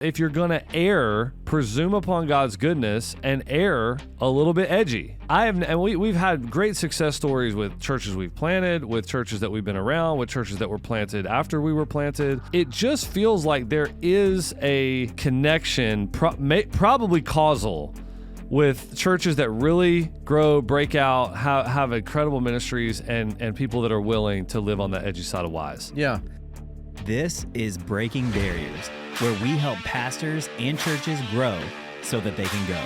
If you're going to err, presume upon God's goodness and err a little bit edgy. We've had great success stories with churches we've planted, with churches that we've been around, with churches that were planted after we were planted. It just feels like there is a connection, probably causal, with churches that really grow, break out, have incredible ministries, and people that are willing to live on the edgy side of wise. Yeah. This is Breaking Barriers, where we help pastors and churches grow so that they can go.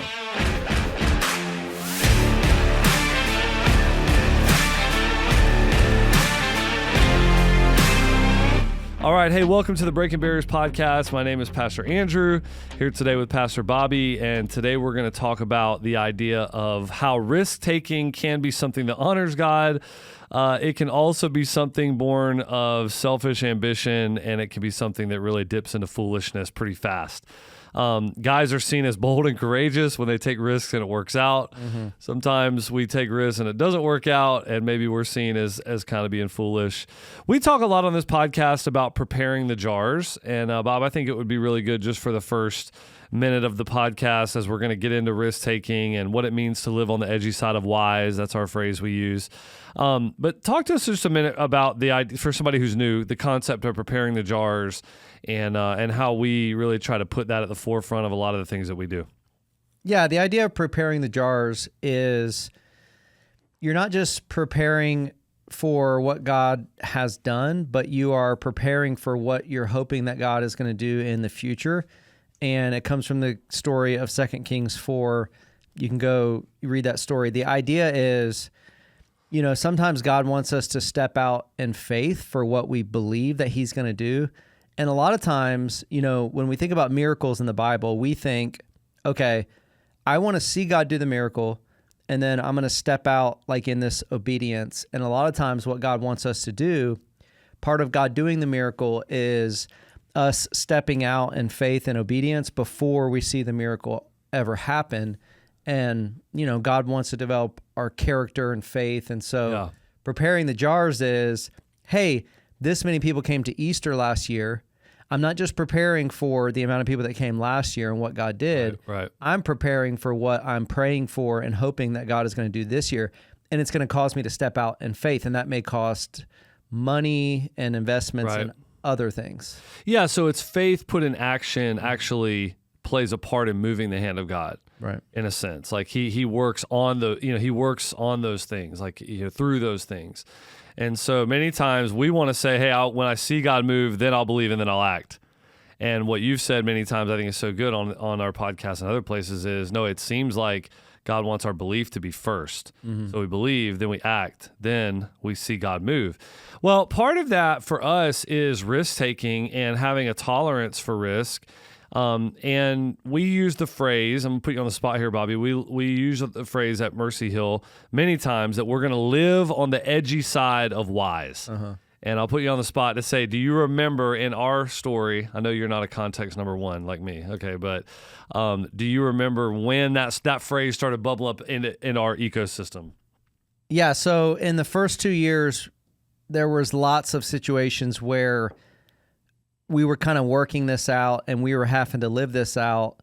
All right, hey, welcome to the Breaking Barriers podcast. My name is Pastor Andrew, here today with Pastor Bobby, and today we're going to talk about the idea of how risk-taking can be something that honors God. It can also be something born of selfish ambition, and it can be something that really dips into foolishness pretty fast. Guys are seen as bold and courageous when they take risks and it works out. Mm-hmm. Sometimes we take risks and it doesn't work out, and maybe we're seen as kind of being foolish. We talk a lot on this podcast about preparing the jars, and Bob, I think it would be really good just for the first minute of the podcast as we're going to get into risk-taking and what it means to live on the edgy side of wise. That's our phrase we use. But talk to us just a minute about the idea, for somebody who's new, the concept of preparing the jars and how we really try to put that at the forefront of a lot of the things that we do. Yeah, the idea of preparing the jars is you're not just preparing for what God has done, but you are preparing for what you're hoping that God is going to do in the future. And it comes from the story of 2 Kings 4. You can go read that story. The idea is, sometimes God wants us to step out in faith for what we believe that he's going to do. And a lot of times, when we think about miracles in the Bible, we think, okay, I want to see God do the miracle, and then I'm going to step out like in this obedience. And a lot of times what God wants us to do, part of God doing the miracle is us stepping out in faith and obedience before we see the miracle ever happen. And, God wants to develop our character and faith. And so Preparing the jars is, hey, this many people came to Easter last year. I'm not just preparing for the amount of people that came last year and what God did. Right. I'm preparing for what I'm praying for and hoping that God is going to do this year. And it's going to cause me to step out in faith. And that may cost money and investments and other things. Yeah, so it's faith put in action actually plays a part in moving the hand of God. Right. In a sense, like he works on he works on those things, like through those things. And so many times we want to say, hey, when I see God move, then I'll believe and then I'll act. And what you've said many times, I think is so good on our podcast and other places is, no, it seems like God wants our belief to be first. Mm-hmm. So we believe, then we act, then we see God move. Well, part of that for us is risk-taking and having a tolerance for risk. And we use the phrase, I'm going to put you on the spot here, Bobby. We use the phrase at Mercy Hill many times that we're going to live on the edgy side of wise. Uh-huh. And I'll put you on the spot to say, do you remember in our story, I know you're not a context number one like me, okay, but do you remember when that phrase started bubbling up in our ecosystem? Yeah, so in the first 2 years, there was lots of situations where we were kind of working this out and we were having to live this out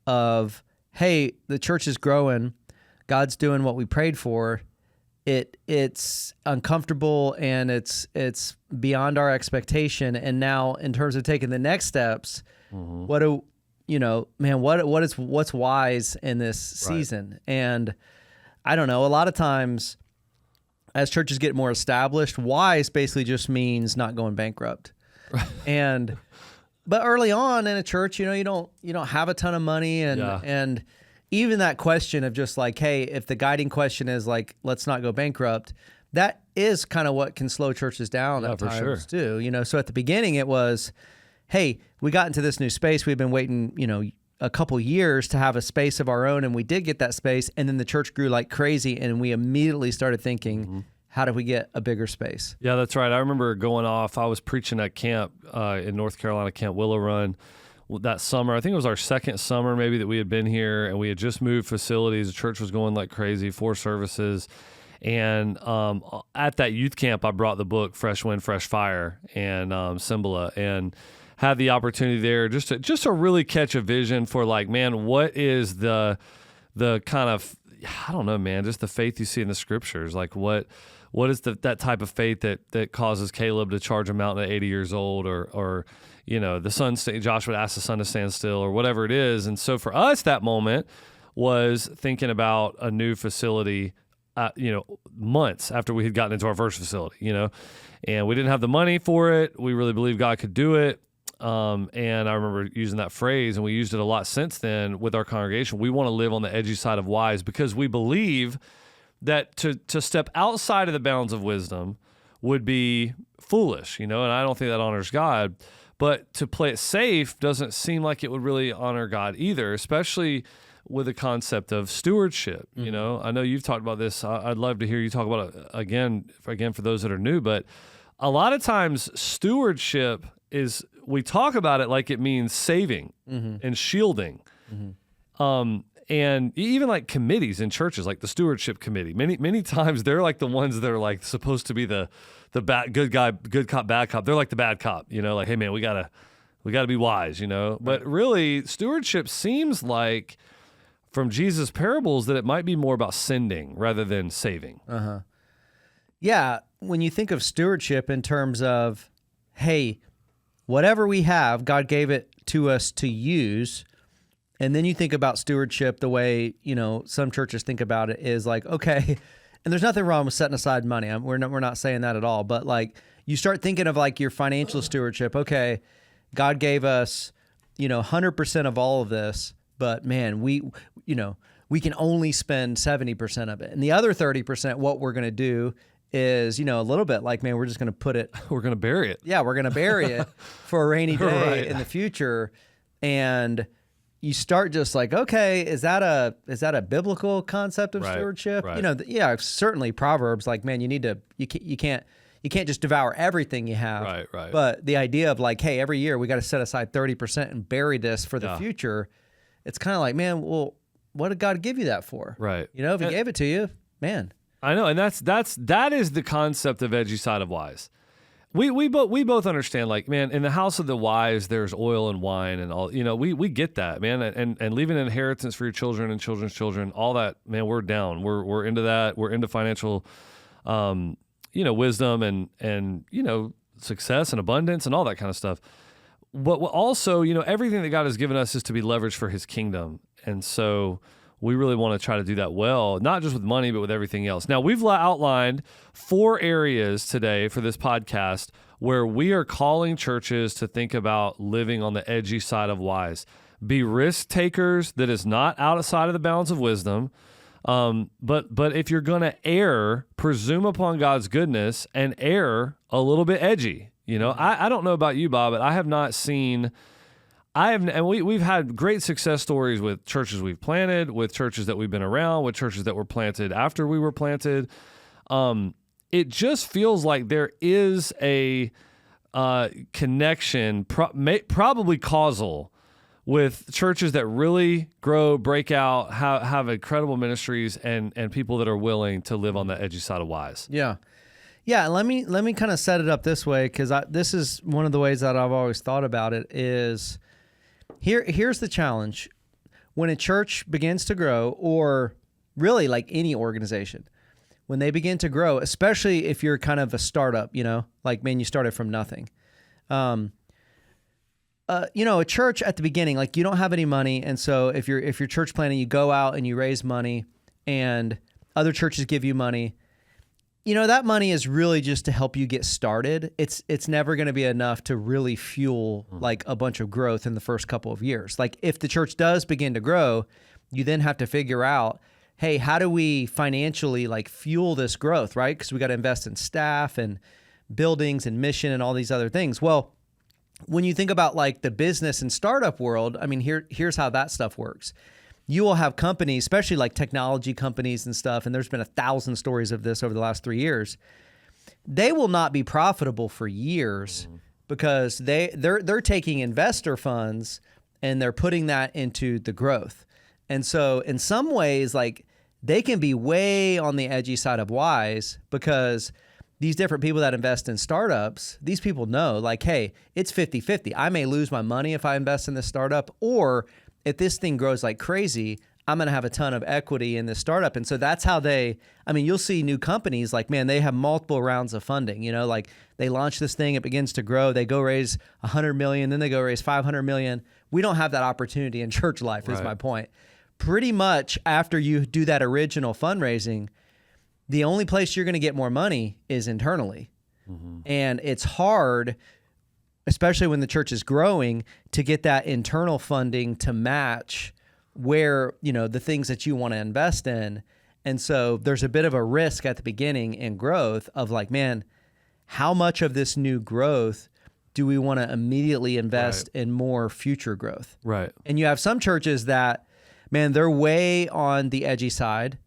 of, hey, the church is growing, God's doing what we prayed for. It's uncomfortable and it's beyond our expectation. And now in terms of taking the next steps, mm-hmm. What's wise in this season? Right. And I don't know, a lot of times as churches get more established, wise basically just means not going bankrupt. But early on in a church, you don't have a ton of money and even that question of just like, hey, if the guiding question is like, let's not go bankrupt, that is kind of what can slow churches down at times too. So at the beginning it was, hey, we got into this new space. We've been waiting, a couple years to have a space of our own, and we did get that space, and then the church grew like crazy, and we immediately started thinking, mm-hmm. how do we get a bigger space? Yeah, that's right. I remember going off. I was preaching at camp in North Carolina, Camp Willow Run, that summer. I think it was our second summer maybe that we had been here, and we had just moved facilities. The church was going like crazy, 4 services. And at that youth camp, I brought the book Fresh Wind, Fresh Fire and Symbala. And had the opportunity there just to really catch a vision for like, man, what is the kind of, I don't know, man, just the faith you see in the scriptures. Like what is that type of faith that causes Caleb to charge a mountain at 80 years old, or Joshua asked the sun to stand still, or whatever it is. And so for us, that moment was thinking about a new facility, months after we had gotten into our first facility, and we didn't have the money for it. We really believed God could do it. And I remember using that phrase, and we used it a lot since then with our congregation. We want to live on the edgy side of wise because we believe that to step outside of the bounds of wisdom would be foolish, and I don't think that honors God. But to play it safe doesn't seem like it would really honor God either, especially with the concept of stewardship. I know you've talked about this. I'd love to hear you talk about it again for those that are new. But a lot of times stewardship is, we talk about it like it means saving and shielding. And even like committees in churches, like the stewardship committee, many times they're like the ones that are like supposed to be the good guy, good cop, bad cop. They're like the bad cop, like, hey man, we gotta be wise, But really, stewardship seems like, from Jesus' parables, that it might be more about sending rather than saving. Yeah, when you think of stewardship in terms of, hey, whatever we have, God gave it to us to use. And then you think about stewardship the way, some churches think about it is like, okay, and there's nothing wrong with setting aside money. We're not saying that at all. But like, you start thinking of like your financial stewardship. Okay, God gave us, 100% of all of this, but man, we can only spend 70% of it. And the other 30%, what we're going to do is, a little bit like, man, we're just going to put it. We're going to bury it. Yeah, we're going to bury it for a rainy day Right. in the future. And you start just like, okay, is that a biblical concept of Right, stewardship? right. Certainly Proverbs, like, man, you can't just devour everything you have. Right. But the idea of like, hey, every year we got to set aside 30% and bury this for the Yeah. future. It's kind of like, man, well, what did God give you that for? Right. If He gave it to you, man. I know, and that is the concept of edgy side of wise. We both understand, like, man, in the house of the wise, there's oil and wine and all. We get that, man, and leaving an inheritance for your children and children's children, all that, man. We're down. We're into that. We're into financial, wisdom and success and abundance and all that kind of stuff. But also, everything that God has given us is to be leveraged for His kingdom, and so we really want to try to do that well, not just with money, but with everything else. Now, we've outlined 4 areas today for this podcast where we are calling churches to think about living on the edgy side of wise. Be risk takers that is not outside of the bounds of wisdom. But if you're going to err, presume upon God's goodness and err a little bit edgy. I don't know about you, Bob, but I have not seen... and we've had great success stories with churches we've planted, with churches that we've been around, with churches that were planted after we were planted. It just feels like there is a connection, probably causal, with churches that really grow, break out, have incredible ministries, and people that are willing to live on the edgy side of wise. Yeah. Yeah, let me kind of set it up this way, because this is one of the ways that I've always thought about it is... Here's the challenge. When a church begins to grow, or really like any organization, when they begin to grow, especially if you're kind of a startup, like, man, you started from nothing. A church at the beginning, like, you don't have any money. And so if you're church planting, you go out and you raise money and other churches give you money. That money is really just to help you get started. It's never going to be enough to really fuel like a bunch of growth in the first couple of years. Like, if the church does begin to grow, you then have to figure out, hey, how do we financially like fuel this growth, right? Because we got to invest in staff and buildings and mission and all these other things. Well, when you think about like the business and startup world, I mean, here's how that stuff works. You will have companies, especially like technology companies and stuff, and there's been 1,000 stories of this over the last 3 years. They will not be profitable for years because they're taking investor funds and they're putting that into the growth. And so in some ways, like, they can be way on the edgy side of wise because these different people that invest in startups, these people know like, hey, it's 50-50. I may lose my money if I invest in this startup, or if this thing grows like crazy, I'm going to have a ton of equity in this startup. And so that's how you'll see new companies like, man, they have multiple rounds of funding, like they launch this thing, it begins to grow. They go raise 100 million, then they go raise 500 million. We don't have that opportunity in church life is my point. Pretty much after you do that original fundraising, the only place you're going to get more money is internally. Mm-hmm. And it's hard, especially when the church is growing, to get that internal funding to match where, the things that you want to invest in. And so there's a bit of a risk at the beginning in growth of like, man, how much of this new growth do we want to immediately invest in more future growth? Right. And you have some churches that, man, they're way on the edgy side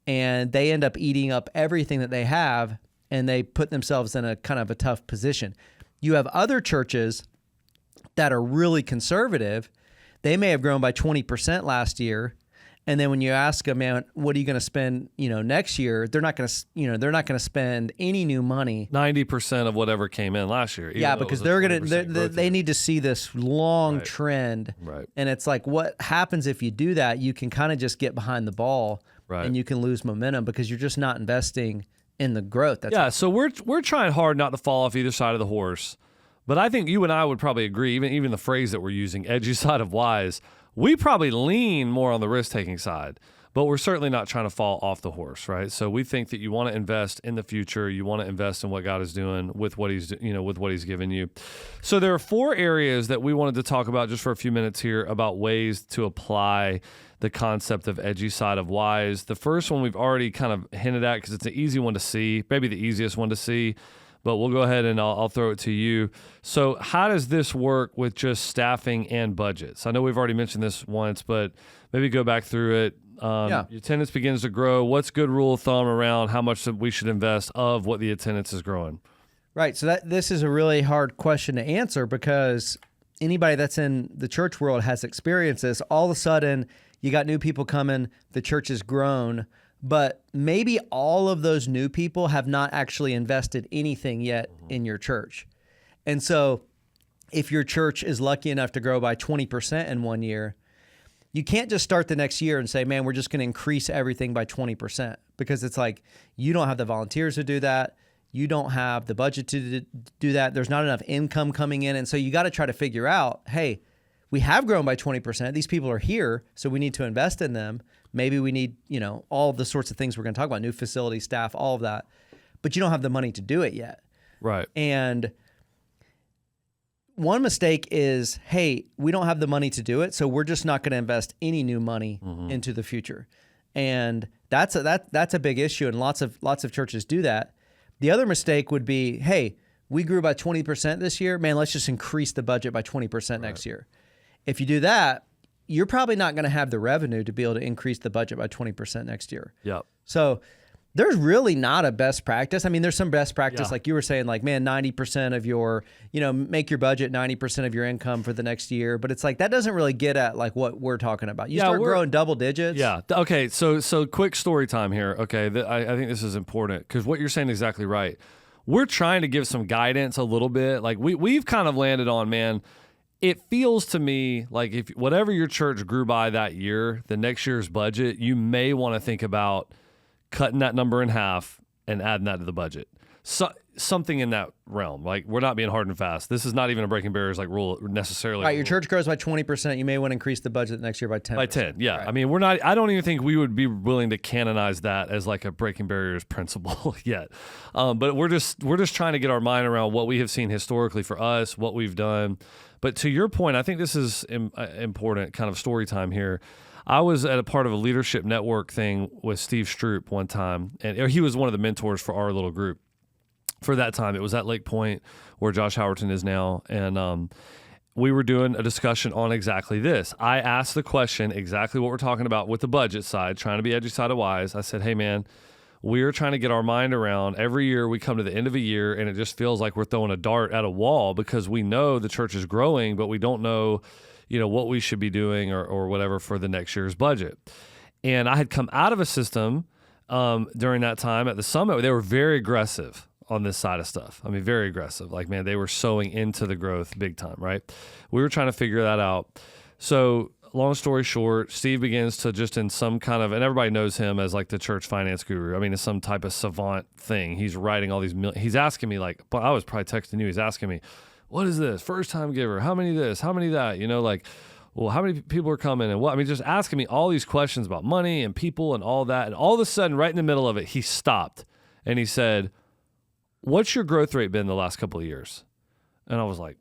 and they end up eating up everything that they have and they put themselves in a kind of a tough position. You have other churches that are really conservative. They may have grown by 20% last year, and then when you ask them, man, what are you going to spend, next year? They're not going to, spend any new money. 90% of whatever came in last year. Yeah, because they need to see this long trend. Right. And it's like, what happens if you do that? You can kind of just get behind the ball, and you can lose momentum because you're just not investing in the growth. So we're trying hard not to fall off either side of the horse. But I think you and I would probably agree, even the phrase that we're using, edgy side of wise, we probably lean more on the risk-taking side, but we're certainly not trying to fall off the horse, right? So we think that you want to invest in the future, you want to invest in what God is doing with what he's given you. So there are 4 areas that we wanted to talk about just for a few minutes here about ways to apply the concept of edgy side of wise. The first one we've already kind of hinted at because it's an easy one to see, maybe the easiest one to see. But we'll go ahead and I'll throw it to you. So how does this work with just staffing and budgets? I know we've already mentioned this once, but maybe go back through it. Your attendance begins to grow. What's good rule of thumb around how much we should invest of what the attendance is growing? Right. So this is a really hard question to answer because anybody that's in the church world has experienced this. All of a sudden, you got new people coming, the church has grown, but maybe all of those new people have not actually invested anything yet in your church. And so if your church is lucky enough to grow by 20% in one year, you can't just start the next year and say, man, we're just going to increase everything by 20%, because it's like you don't have the volunteers to do that. You don't have the budget to do that. There's not enough income coming in. And so you got to try to figure out, hey, we have grown by 20%. These people are here, so we need to invest in them. Maybe we need, all the sorts of things we're going to talk about, new facility, staff, all of that. But you don't have the money to do it yet. Right. And one mistake is, hey, we don't have the money to do it, so we're just not going to invest any new money into the future. And that's a big issue, and lots of churches do that. The other mistake would be, hey, we grew by 20% this year. Man, let's just increase the budget by 20% next year. If you do that, you're probably not going to have the revenue to be able to increase the budget by 20% next year. Yep. So there's really not a best practice. I mean, there's some best practice, like you were saying, like, man, 90% of your, make your budget 90% of your income for the next year. But it's like, that doesn't really get at like what we're talking about. You start growing double digits. Yeah. Okay. So quick story time here. Okay. I think this is important because what you're saying is exactly right. We're trying to give some guidance a little bit. Like we've kind of landed on, man, it feels to me like if whatever your church grew by that year, the next year's budget, you may want to think about cutting that number in half and adding that to the budget. So, something in that realm. Like, we're not being hard and fast. This is not even a breaking barriers like rule necessarily. Right, your church grows by 20%. You may want to increase the budget next year by 10%. By 10, yeah. Right. I mean, I don't even think we would be willing to canonize that as like a breaking barriers principle yet. But we're just trying to get our mind around what we have seen historically for us, what we've done. But to your point, I think this is important kind of story time here. I was at a part of a leadership network thing with Steve Stroop one time, and he was one of the mentors for our little group. For that time, it was at Lake Point where Josh Howerton is now, and we were doing a discussion on exactly this. I asked the question, exactly what we're talking about with the budget side, trying to be edgy side of wise. I said, hey man, we're trying to get our mind around every year we come to the end of a year and it just feels like we're throwing a dart at a wall because we know the church is growing, but we don't know what we should be doing or whatever for the next year's budget. And I had come out of a system during that time at the summit where they were very aggressive on this side of stuff. I mean, very aggressive. Like, man, they were sowing into the growth big time, right? We were trying to figure that out. So long story short, Steve begins to just in some kind of, and everybody knows him as like the church finance guru. I mean, it's some type of savant thing. He's writing all these, he's asking me like, I was probably texting you. He's asking me, what is this? First time giver? How many this? How many that? You know, like, well, how many people are coming and what? I mean, just asking me all these questions about money and people and all that. And all of a sudden, right in the middle of it, he stopped and he said, what's your growth rate been the last couple of years? And I was like,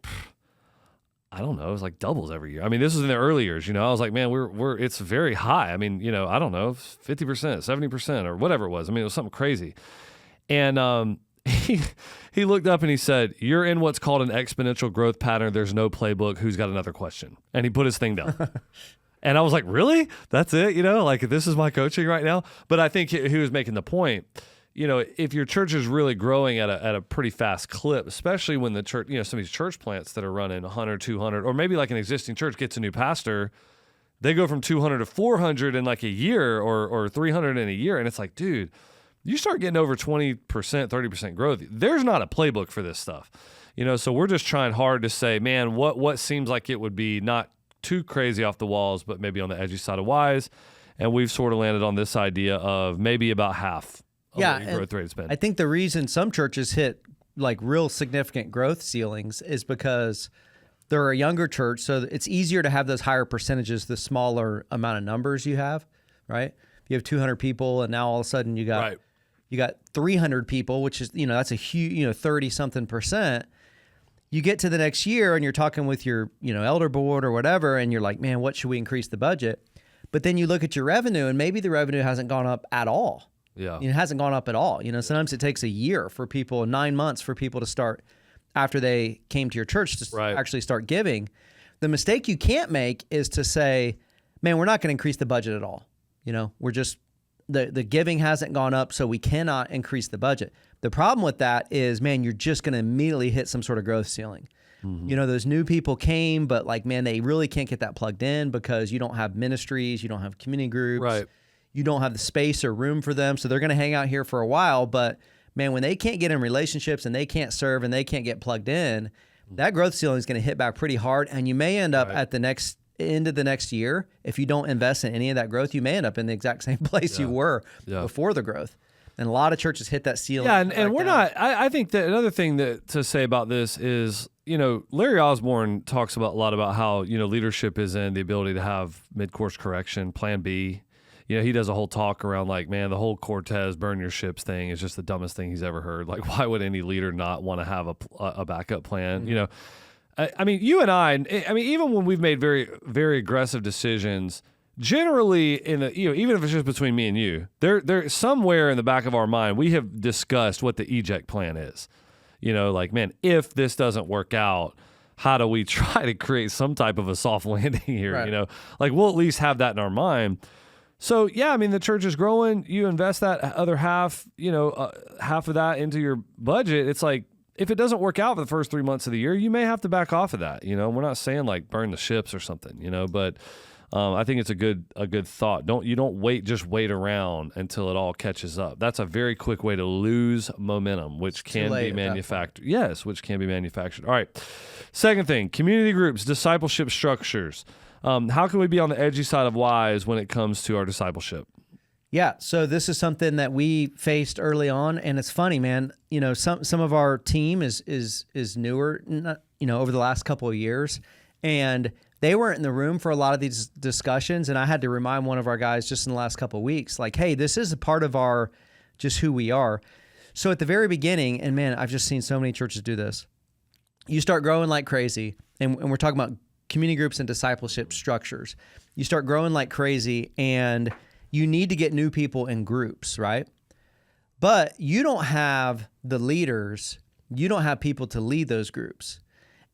I don't know. It was like doubles every year. I mean, this was in the early years, you know. I was like, man, it's very high. I mean, you know, I don't know, 50%, 70% or whatever it was. I mean, it was something crazy. And he looked up and he said, you're in what's called an exponential growth pattern. There's no playbook. Who's got another question? And he put his thing down. And I was like, really? That's it? You know, like this is my coaching right now. But I think he was making the point, you know, if your church is really growing at a pretty fast clip, especially when the church, you know, some of these church plants that are running 100, 200, or maybe like an existing church gets a new pastor, they go from 200 to 400 in like a year or 300 in a year. And it's like, dude, you start getting over 20%, 30% growth, there's not a playbook for this stuff. You know, so we're just trying hard to say, man, what seems like it would be not too crazy off the walls, but maybe on the edgy side of wise. And we've sort of landed on this idea of maybe about half of what your growth rate has been. I think the reason some churches hit like real significant growth ceilings is because they're a younger church, so it's easier to have those higher percentages the smaller amount of numbers you have, right? You have 200 people, and now all of a sudden you got 300 people, which is, you know, that's a huge, you know, 30-something%. You get to the next year and you're talking with your, you know, elder board or whatever, and you're like, man, what should we increase the budget? But then you look at your revenue, and maybe the revenue hasn't gone up at all. Yeah. It hasn't gone up at all. You know, sometimes it takes a year for people, 9 months for people to start, after they came to your church, to actually start giving. The mistake you can't make is to say, man, we're not going to increase the budget at all. You know, we're just, the giving hasn't gone up, so we cannot increase the budget. The problem with that is, man, you're just going to immediately hit some sort of growth ceiling. Mm-hmm. You know, those new people came, but like, man, they really can't get that plugged in because you don't have ministries, you don't have community groups. Right. You don't have the space or room for them, so they're going to hang out here for a while. But man, when they can't get in relationships and they can't serve and they can't get plugged in, that growth ceiling is going to hit back pretty hard. And you may end up at the end of the next year, if you don't invest in any of that growth, you may end up in the exact same place you were before the growth. And a lot of churches hit that ceiling. Yeah, and we're not. I think that another thing to say about this is, you know, Larry Osborne talks about a lot about how, you know, leadership is in the ability to have mid-course correction, plan B. You know, he does a whole talk around like, man, the whole Cortez burn your ships thing is just the dumbest thing he's ever heard. Like, why would any leader not want to have a backup plan? Mm-hmm. You know, I mean, you and I mean, even when we've made very, very aggressive decisions, generally in the, you know, even if it's just between me and you, there somewhere in the back of our mind, we have discussed what the eject plan is. You know, like, man, if this doesn't work out, how do we try to create some type of a soft landing here? Right. You know, like we'll at least have that in our mind. So, yeah, I mean, the church is growing. You invest that other half, you know, half of that into your budget. It's like, if it doesn't work out for the first 3 months of the year, you may have to back off of that. You know, we're not saying like burn the ships or something, you know, but I think it's a good thought. You don't wait around until it all catches up. That's a very quick way to lose momentum, which can be manufactured. Yes, which can be manufactured. All right. Second thing, community groups, discipleship structures. How can we be on the edgy side of wise when it comes to our discipleship? Yeah, so this is something that we faced early on, and it's funny, man. You know, some of our team is newer, you know, over the last couple of years, and they weren't in the room for a lot of these discussions. And I had to remind one of our guys just in the last couple of weeks, like, hey, this is a part of our just who we are. So at the very beginning, and man, I've just seen so many churches do this. You start growing like crazy, and we're talking about community groups and discipleship structures. You start growing like crazy, and you need to get new people in groups, right? But you don't have the leaders. You don't have people to lead those groups.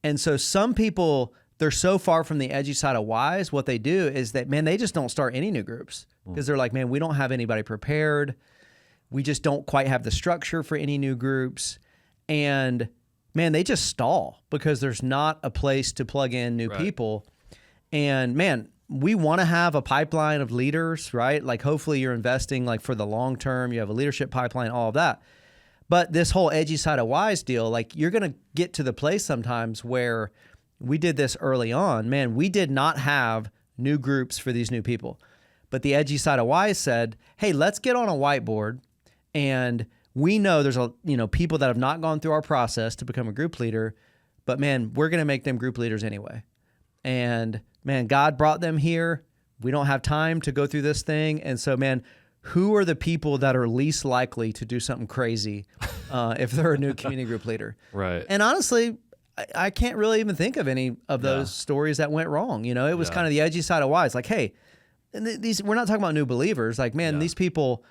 And so some people, they're so far from the edgy side of wise, what they do is that, man, they just don't start any new groups because they're like, man, we don't have anybody prepared. We just don't quite have the structure for any new groups. And man, they just stall because there's not a place to plug in new people. And man, we want to have a pipeline of leaders, right? Like hopefully you're investing like for the long term, you have a leadership pipeline, all of that. But this whole edgy side of wise deal, like you're going to get to the place sometimes where we did this early on. Man, we did not have new groups for these new people. But the edgy side of wise said, hey, let's get on a whiteboard, and we know there's people that have not gone through our process to become a group leader, but man, we're going to make them group leaders anyway. And man, God brought them here. We don't have time to go through this thing. And so, man, who are the people that are least likely to do something crazy if they're a new community group leader? Right. And honestly, I can't really even think of any of those stories that went wrong. It was kind of the edgy side of wise. Like, hey, and we're not talking about new believers. Like, man, these people,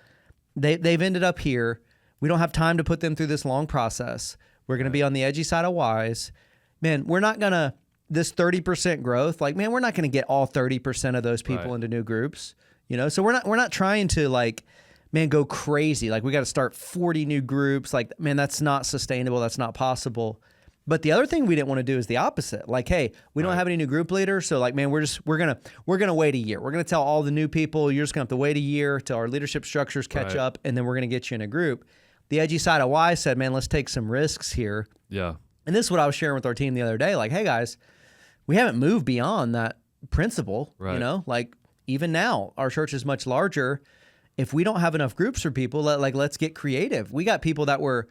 they've ended up here. We don't have time to put them through this long process. We're going to be on the edgy side of wise. Man, we're not going to, this 30% growth, like, man, we're not going to get all 30% of those people into new groups. So we're not trying to like, man, go crazy. Like, we got to start 40 new groups. Like, man, that's not sustainable. That's not possible. But the other thing we didn't want to do is the opposite. Like, hey, we don't have any new group leaders, so like, man, we're gonna wait a year. We're gonna tell all the new people you're just gonna have to wait a year till our leadership structures catch up, and then we're gonna get you in a group. The edgy side of wise said, man, let's take some risks here. Yeah. And this is what I was sharing with our team the other day. Like, hey guys, we haven't moved beyond that principle. Right. Like even now, our church is much larger. If we don't have enough groups for people, let's get creative. We got people that were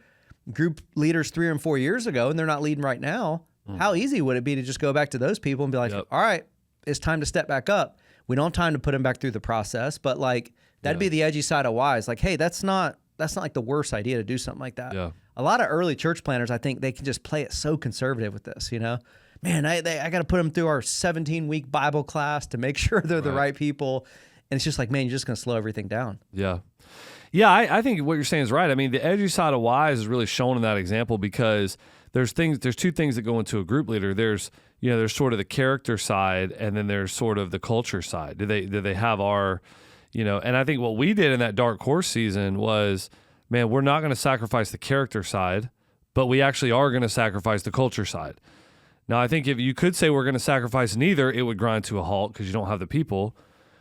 group leaders 3 or 4 years ago, and they're not leading right now. How easy would it be to just go back to those people and be like, all right, it's time to step back up. We don't have time to put them back through the process, but like that'd be the edgy side of wise. Like, hey, that's not like the worst idea to do something like that. Yeah. A lot of early church planners, I think they can just play it so conservative with this, Man, I got to put them through our 17-week Bible class to make sure they're the right people. And it's just like, man, you're just going to slow everything down. Yeah. Yeah, I think what you're saying is right. I mean, the edgy side of wise is really shown in that example because there's 2 things that go into a group leader. There's sort of the character side, and then there's sort of the culture side. Do they have our, and I think what we did in that dark horse season was, man, we're not going to sacrifice the character side, but we actually are going to sacrifice the culture side. Now, I think if you could say we're going to sacrifice neither, it would grind to a halt because you don't have the people.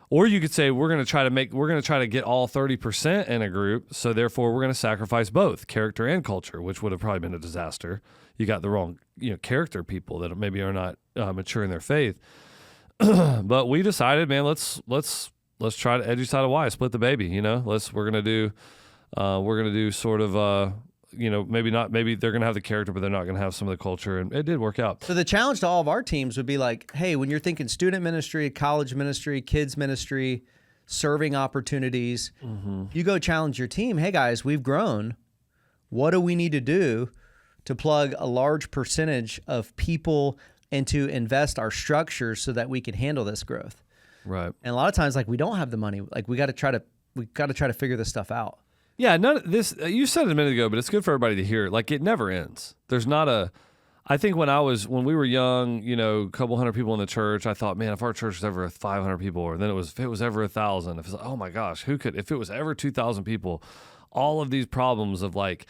Or you could say we're going to try to get all 30% in a group, so therefore we're going to sacrifice both character and culture, which would have probably been a disaster. You got the wrong, character people that maybe are not mature in their faith. But we decided, man, let's try to edgy side of wise, split the baby. We're going to do sort of maybe they're going to have the character, but they're not going to have some of the culture. And it did work out. So the challenge to all of our teams would be like, hey, when you're thinking student ministry, college ministry, kids ministry, serving opportunities, you go challenge your team. Hey guys, we've grown. What do we need to do to plug a large percentage of people and to invest our structures so that we can handle this growth? Right. And a lot of times, like, we don't have the money. Like, we got to try to figure this stuff out. Yeah, none of this, you said it a minute ago, but it's good for everybody to hear. Like, it never ends. There's not I think when we were young, a couple hundred people in the church, I thought, man, if our church was ever 500 people, or then if it was ever 1,000, if it's like, oh my gosh, if it was ever 2,000 people, all of these problems of like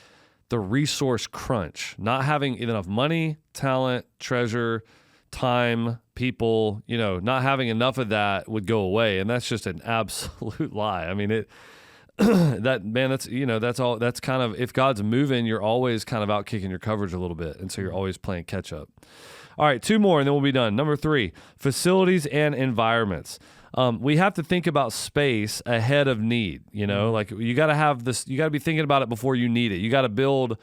the resource crunch, not having enough money, talent, treasure, time, people, not having enough of that would go away. And that's just an absolute lie. I mean, that's all. That's kind of, if God's moving, you're always kind of out kicking your coverage a little bit, and so you're always playing catch up. All right, 2 more, and then we'll be done. Number 3, facilities and environments. We have to think about space ahead of need. Like you got to have this. You got to be thinking about it before you need it. You got to build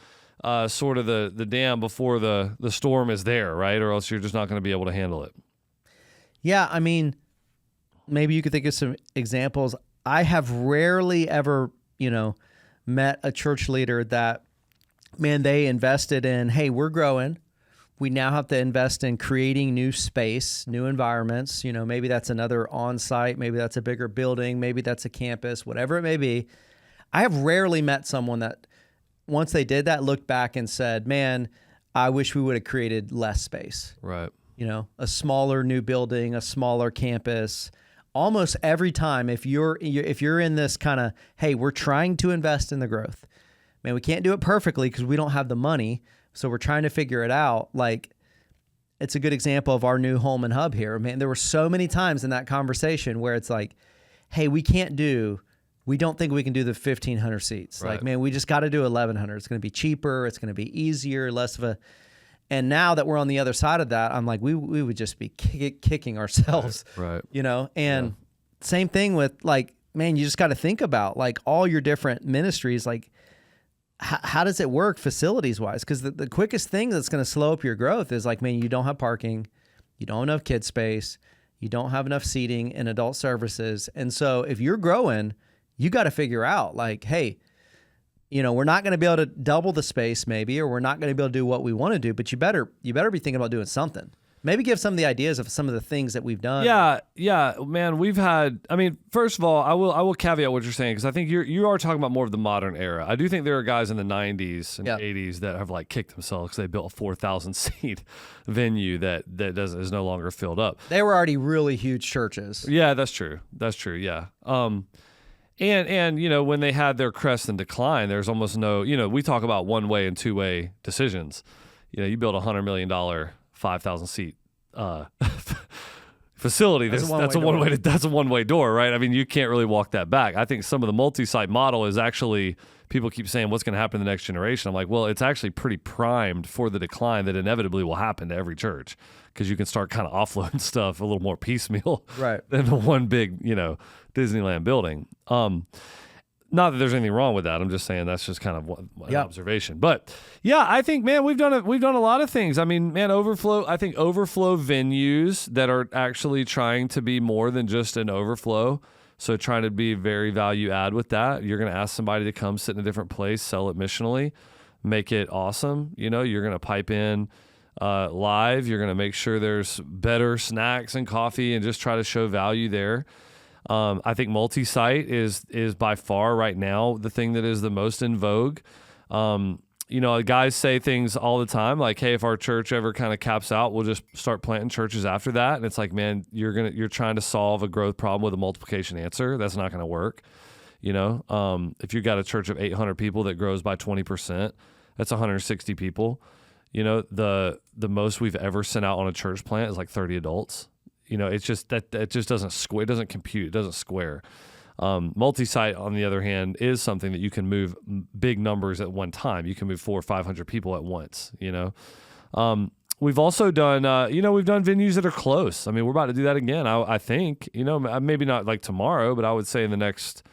sort of the dam before the storm is there, right? Or else you're just not going to be able to handle it. Yeah, I mean, maybe you could think of some examples. I have rarely ever, met a church leader that, man, they invested in, hey, we're growing. We now have to invest in creating new space, new environments. Maybe that's another on-site, maybe that's a bigger building, maybe that's a campus, whatever it may be. I have rarely met someone that, once they did that, looked back and said, man, I wish we would have created less space. Right. A smaller new building, a smaller campus. Almost every time, if you're in this kind of, hey, we're trying to invest in the growth, man, we can't do it perfectly because we don't have the money, so we're trying to figure it out. Like, it's a good example of our new home and hub here. Man, there were so many times in that conversation where it's like, hey, we can't do we don't think we can do the 1,500 seats. Right. Like, man, we just got to do 1,100. It's going to be cheaper. It's going to be easier, less of a. And now that we're on the other side of that, I'm like, we would just be kicking ourselves, Right. you know? And same thing with like, man, you just got to think about like all your different ministries, like how does it work facilities wise? Because the quickest thing that's going to slow up your growth is like, man, you don't have parking, you don't have enough kid space, you don't have enough seating in adult services. And so if you're growing, you got to figure out like, hey, you know, we're not going to be able to double the space maybe, or we're not going to be able to do what we want to do, but you better be thinking about doing something. Maybe give some of the ideas of some of the things that we've done. Yeah, man. We've had. I mean, first of all, I will caveat what you're saying because I think you are talking about more of the modern era. I do think there are guys in the '90s and '80s that have like kicked themselves because they built a 4,000 seat venue that is no longer filled up. They were already really huge churches. Yeah, that's true. Yeah. And you know, when they had their crest and decline, there's almost no. You know, we talk about one way and two way decisions. You know, you build $100 million 5,000 seat facility. That's a one way door, right? I mean, you can't really walk that back. I think some of the multi-site model is actually, people keep saying what's going to happen in the next generation. I'm like, well, it's actually pretty primed for the decline that inevitably will happen to every church because you can start kind of offloading stuff a little more piecemeal than the one big, you know, Disneyland building. Not that there's anything wrong with that. I'm just saying that's just kind of an observation. But yeah, I think, man, we've done a lot of things. I mean, man, overflow venues that are actually trying to be more than just an overflow. So trying to be very value add with that. You're going to ask somebody to come sit in a different place, sell it missionally, make it awesome. You know, you're going to pipe in live. You're going to make sure there's better snacks and coffee and just try to show value there. I think multi-site is by far right now the thing that is the most in vogue. You know, guys say things all the time like, hey, if our church ever kind of caps out, we'll just start planting churches after that. And it's like, man, you're trying to solve a growth problem with a multiplication answer. That's not going to work. You know, if you got a church of 800 people that grows by 20%, that's 160 people. You know, the most we've ever sent out on a church plant is like 30 adults. You know, it's just that it just doesn't square. It doesn't compute. It doesn't square. Multi-site, on the other hand, is something that you can move big numbers at one time. You can move 400 or 500 people at once. You know, we've also done. We've done venues that are close. I mean, we're about to do that again. I think. You know, maybe not like tomorrow, but I would say in the next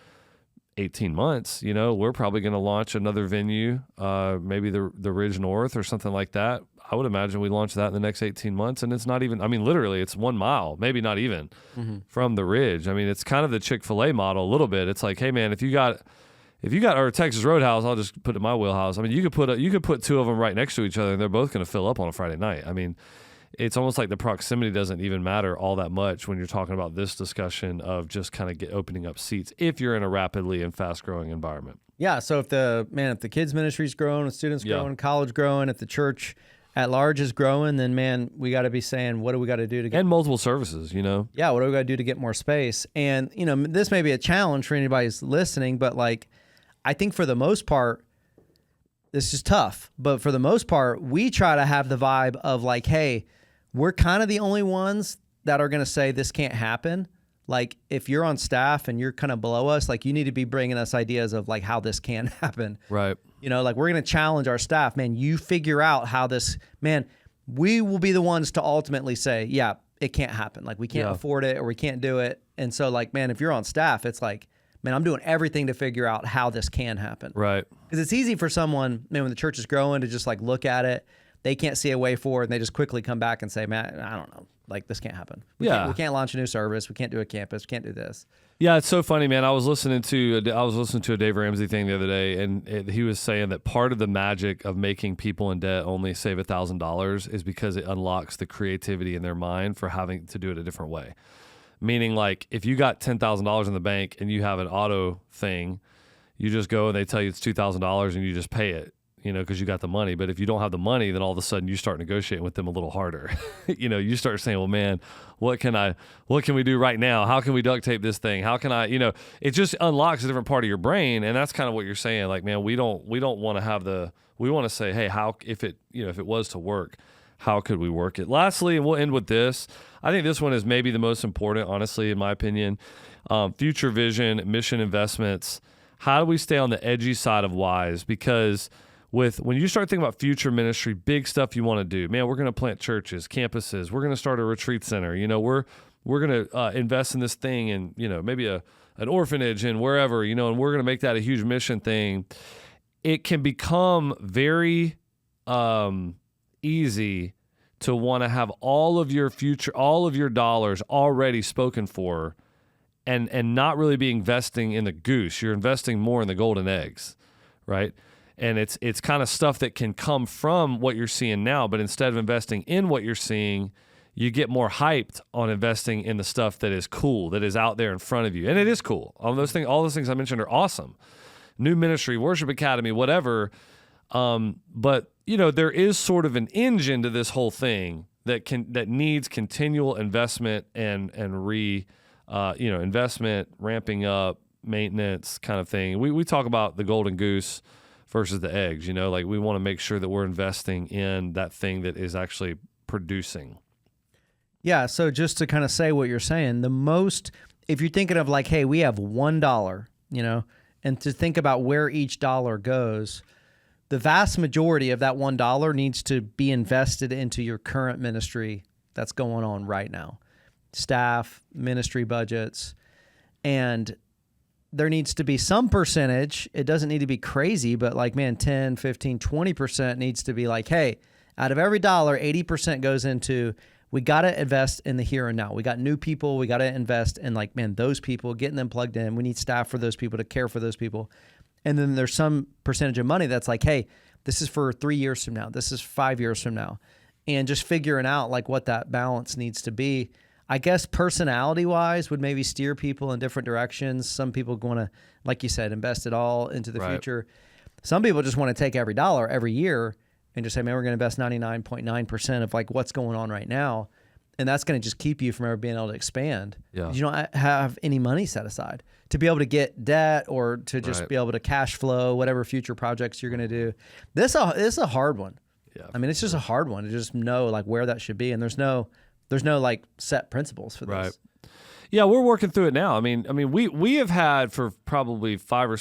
18 months. You know, we're probably going to launch another venue, maybe the Ridge North or something like that. I would imagine we launch that in the next 18 months. And it's not even, I mean, literally it's 1 mile, maybe not even from the Ridge. I mean, it's kind of the Chick-fil-A model a little bit. It's like, hey man, if you got our Texas Roadhouse, I'll just put it in my wheelhouse. I mean, you could put two of them right next to each other and they're both going to fill up on a Friday night. I mean, it's almost like the proximity doesn't even matter all that much when you're talking about this discussion of just kind of opening up seats if you're in a rapidly and fast growing environment. Yeah. So if the kids ministry is growing, if students growing, college growing, if the church at large is growing, then man, we got to be saying, what do we got to do to get... And multiple services, you know? Yeah, what do we got to do to get more space? And, you know, this may be a challenge for anybody who's listening, but like, I think for the most part, this is tough, but for the most part, we try to have the vibe of like, hey, we're kind of the only ones that are going to say this can't happen. Like if you're on staff and you're kind of below us, like you need to be bringing us ideas of like how this can happen. Right. You know, like we're going to challenge our staff, man, you figure out how this, man, we will be the ones to ultimately say, yeah, it can't happen. Like we can't afford it or we can't do it. And so like, man, if you're on staff, it's like, man, I'm doing everything to figure out how this can happen. Right. Because it's easy for someone, man, when the church is growing to just like look at it, they can't see a way forward and they just quickly come back and say, man, I don't know. Like this can't happen. We can't launch a new service. We can't do a campus. We can't do this. Yeah, it's so funny, man. I was listening to a Dave Ramsey thing the other day, and he was saying that part of the magic of making people in debt only save $1,000 is because it unlocks the creativity in their mind for having to do it a different way. Meaning, like, if you got $10,000 in the bank and you have an auto thing, you just go and they tell you it's $2,000 and you just pay it. You know, because you got the money. But if you don't have the money, then all of a sudden you start negotiating with them a little harder. You know, you start saying, well, man, what can we do right now? How can we duct tape this thing? How can I, you know, it just unlocks a different part of your brain. And that's kind of what you're saying. Like, man, we don't want to have we want to say, hey, if it was to work, how could we work it? Lastly, and we'll end with this, I think this one is maybe the most important, honestly, in my opinion. Future vision, mission investments. How do we stay on the edgy side of wise? Because when you start thinking about future ministry, big stuff you want to do, man, we're going to plant churches, campuses. We're going to start a retreat center. We're going to invest in this thing and, maybe an orphanage and wherever, and we're going to make that a huge mission thing. It can become very easy to want to have all of your dollars already spoken for and not really be investing in the goose. You're investing more in the golden eggs, right? And it's kind of stuff that can come from what you're seeing now, but instead of investing in what you're seeing, you get more hyped on investing in the stuff that is cool, that is out there in front of you. And it is cool. All those things I mentioned are awesome. New ministry, worship academy, whatever. But there is sort of an engine to this whole thing that needs continual investment and investment, ramping up, maintenance kind of thing. We talk about the golden goose versus the eggs, like we want to make sure that we're investing in that thing that is actually producing. Yeah. So just to kind of say what you're saying, if you're thinking of like, hey, we have $1, and to think about where each dollar goes, the vast majority of that $1 needs to be invested into your current ministry that's going on right now. Staff, ministry budgets, and there needs to be some percentage. It doesn't need to be crazy, but 10, 15, 20% needs to be like, hey, out of every dollar, 80% goes into, we got to invest in the here and now. We got new people. We got to invest in those people, getting them plugged in. We need staff for those people to care for those people. And then there's some percentage of money that's like, hey, this is for 3 years from now. This is 5 years from now. And just figuring out what that balance needs to be. I guess personality-wise would maybe steer people in different directions. Some people want to, like you said, invest it all into the future. Some people just want to take every dollar every year and just say, man, we're going to invest 99.9% of what's going on right now. And that's going to just keep you from ever being able to expand. Yeah. You don't have any money set aside to be able to get debt or to just be able to cash flow whatever future projects you're going to do. This is a hard one. Yeah. I mean, it's just a hard one to just know where that should be. And there's no set principles for this. Right. Yeah, we're working through it now. I mean, we have had for probably 6 or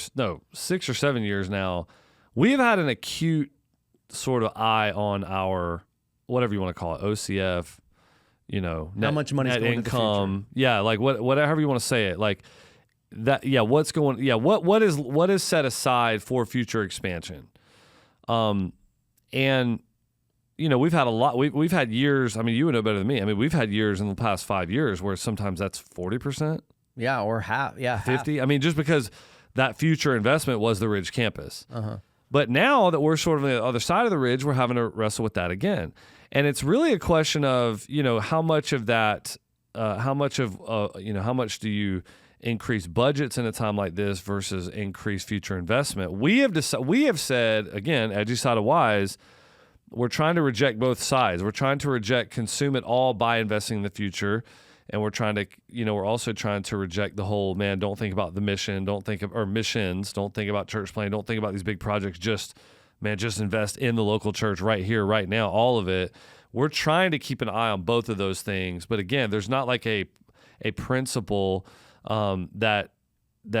7 years now, we have had an acute sort of eye on our, whatever you want to call it, OCF, how much money is going income. Yeah, whatever you want to say it, that. Yeah, what's going? Yeah, what is set aside for future expansion? And we've had a lot. We've had years. I mean, you would know better than me. I mean, we've had years in the past 5 years where sometimes that's 40%. Yeah, or half. Yeah, 50. I mean, just because that future investment was the Ridge campus. But now that we're sort of on the other side of the ridge, we're having to wrestle with that again. And it's really a question of, how much of that, how much do you increase budgets in a time like this versus increase future investment? We have said, again, edgy side of wise, we're trying to reject both sides. We're trying to consume it all by investing in the future. And we're trying to, we're also trying to reject the whole, man, don't think about the mission, missions, don't think about church planting, don't think about these big projects, just invest in the local church right here, right now, all of it. We're trying to keep an eye on both of those things. But again, there's not a principle that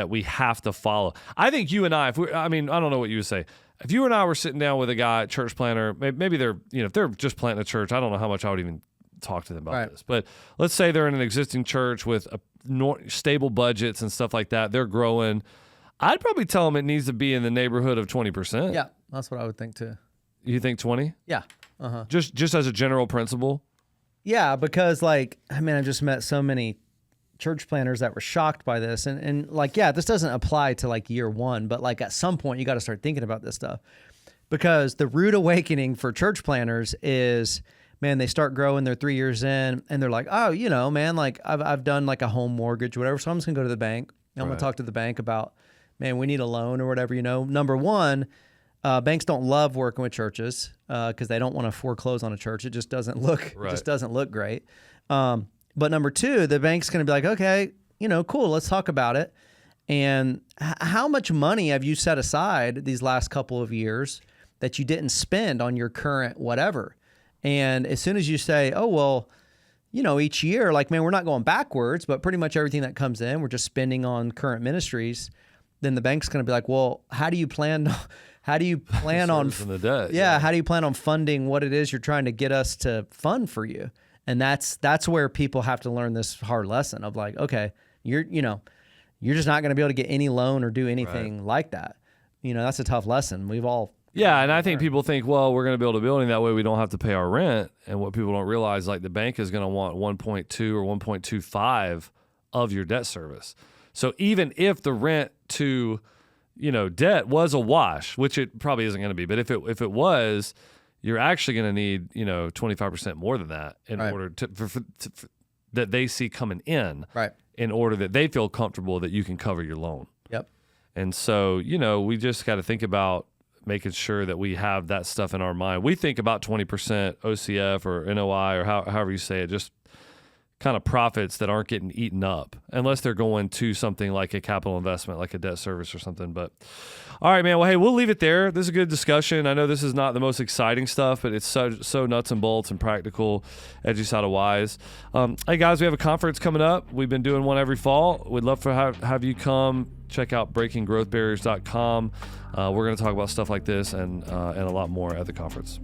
we have to follow. I think you and I don't know what you would say. If you and I were sitting down with a guy, church planter, maybe they're, if they're just planting a church, I don't know how much I would even talk to them about this. But let's say they're in an existing church with stable budgets and stuff like that. They're growing. I'd probably tell them it needs to be in the neighborhood of 20%. Yeah, that's what I would think too. You think 20? Yeah. Just as a general principle? Yeah, because I've just met so many church planners that were shocked by this. And this doesn't apply to year one, but at some point you got to start thinking about this stuff. Because the rude awakening for church planners is, man, they start growing, they're 3 years in, and they're like, oh, man, I've done a home mortgage or whatever, so I'm just gonna go to the bank. I'm gonna talk to the bank about, man, we need a loan or whatever, Number one, banks don't love working with churches because they don't want to foreclose on a church. It just doesn't look great. But number two, the bank's gonna be like, okay, cool, let's talk about it. And how much money have you set aside these last couple of years that you didn't spend on your current whatever? And as soon as you say, oh, well, each year, like, man, we're not going backwards, but pretty much everything that comes in, we're just spending on current ministries, then the bank's going to be like, well, how do you plan on the debt? Yeah, how do you plan on funding what it is you're trying to get us to fund for you? And that's where people have to learn this hard lesson of like, okay, you're just not going to be able to get any loan or do anything like that. That's a tough lesson. We've all and I think people think, well, we're going to build a building that way we don't have to pay our rent. And what people don't realize, like the bank is going to want 1.2 or 1.25 of your debt service. So even if the rent to, debt was a wash, which it probably isn't going to be, but if it was, you're actually going to need, 25% more than that in order for that they see coming in, in order that they feel comfortable that you can cover your loan. Yep. And so, we just got to think about making sure that we have that stuff in our mind. We think about 20% OCF or NOI or however you say it, just kind of profits that aren't getting eaten up unless they're going to something like a capital investment, like a debt service or something. But all right, man. Well, hey, we'll leave it there. This is a good discussion. I know this is not the most exciting stuff, but it's so nuts and bolts and practical, edgy side of wise. Hey guys, we have a conference coming up. We've been doing one every fall. We'd love to have you come. Check out breakinggrowthbarriers.com. We're going to talk about stuff like this and a lot more at the conference.